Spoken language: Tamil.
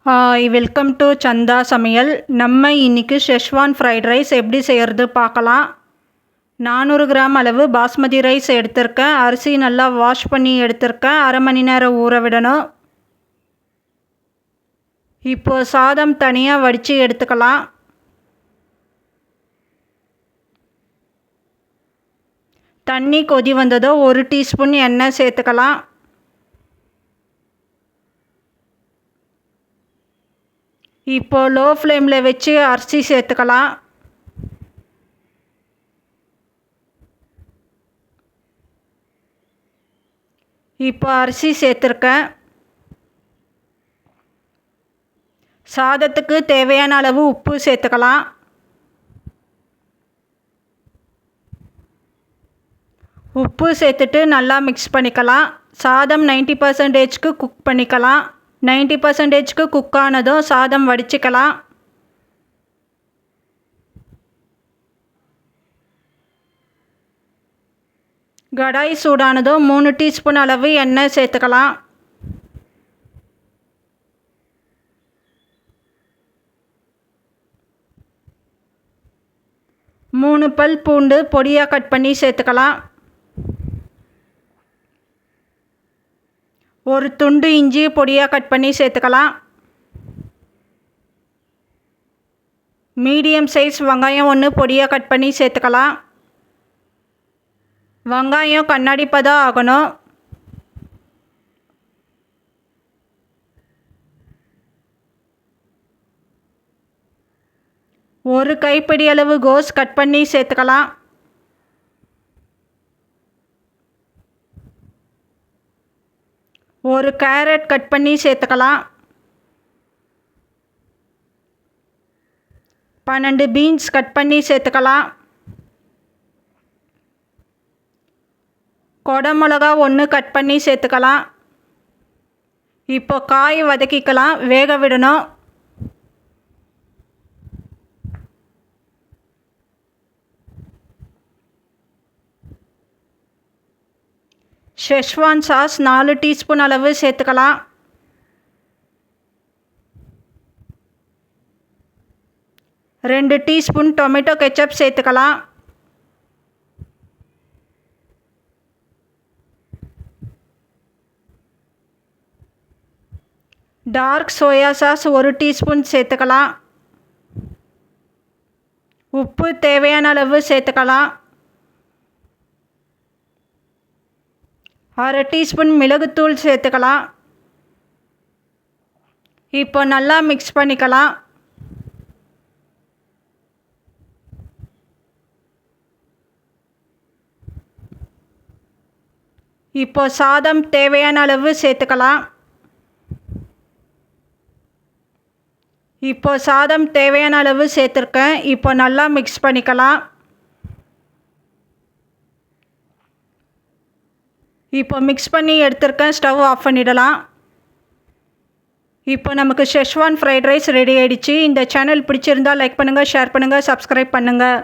வெல்கம் டு சந்தா சமையல். நம்ம இன்றைக்கி ஷெஷ்வான் ஃப்ரைட் ரைஸ் எப்படி செய்கிறது பார்க்கலாம். 400 கிராம் அளவு பாஸ்மதி ரைஸ் எடுத்திருக்கேன். அரிசி நல்லா வாஷ் பண்ணி எடுத்திருக்கேன். அரை மணி நேரம் ஊற விடணும். இப்போது சாதம் தனியாக வடித்து எடுத்துக்கலாம். தண்ணி கொதி வந்ததோ 1 டீஸ்பூன் எண்ணெய் சேர்த்துக்கலாம். இப்போது லோ ஃப்ளேமில் வச்சு அரிசி சேர்த்துக்கலாம். இப்போ அரிசி சேர்த்துருக்கேன். சாதத்துக்கு தேவையான அளவு உப்பு சேர்த்துக்கலாம். உப்பு சேர்த்துட்டு நல்லா மிக்ஸ் பண்ணிக்கலாம். சாதம் 90% குக் பண்ணிக்கலாம். 90% குக் ஆனதும் சாதம் வடிச்சிக்கலாம். கடாய் சூடானதும் 3 டீஸ்பூன் அளவு எண்ணெய் சேர்த்துக்கலாம். மூணு பல் பூண்டு பொடியாக கட் பண்ணி சேர்த்துக்கலாம். ஒரு துண்டு இஞ்சி பொடியாக கட் பண்ணி சேர்த்துக்கலாம். மீடியம் சைஸ் வெங்காயம் 1 பொடியாக கட் பண்ணி சேர்த்துக்கலாம். வெங்காயம் கண்ணாடி பதம் ஆகணும். ஒரு கைப்பிடி அளவு கோஸ் கட் பண்ணி சேர்த்துக்கலாம். ஒரு கேரட் கட் பண்ணி சேர்த்துக்கலாம். 12 பீன்ஸ் கட் பண்ணி சேர்த்துக்கலாம். கொடமிளகா 1 கட் பண்ணி சேர்த்துக்கலாம். இப்போ காய் வதக்கிக்கலாம். வேக விடணும். ஷெஷ்வான் சாஸ் 4 டீஸ்பூன் அளவு சேர்த்துக்கலாம். ரெண்டு டீஸ்பூன் டொமேட்டோ கெச்சப் சேர்த்துக்கலாம். டார்க் சோயா சாஸ் 1 டீஸ்பூன் சேர்த்துக்கலாம். உப்பு தேவையான அளவு சேர்த்துக்கலாம். அரை டீஸ்பூன் மிளகுத்தூள் சேர்த்துக்கலாம். இப்போ நல்லா மிக்ஸ் பண்ணிக்கலாம். இப்போ சாதம் தேவையான அளவு சேர்த்துக்கலாம். இப்போ சாதம் தேவையான அளவு சேர்த்துருக்கேன். இப்போ நல்லா மிக்ஸ் பண்ணிக்கலாம். இப்போ மிக்ஸ் பண்ணி எடுத்துருக்கேன். ஸ்டவ் ஆஃப் பண்ணிடலாம். இப்போ நமக்கு ஷெஷ்வான் ஃப்ரைட் ரைஸ் ரெடி ஆகிடுச்சு. இந்த சேனல் பிடிச்சிருந்தால் லைக் பண்ணுங்கள், ஷேர் பண்ணுங்கள், சப்ஸ்கிரைப் பண்ணுங்கள்.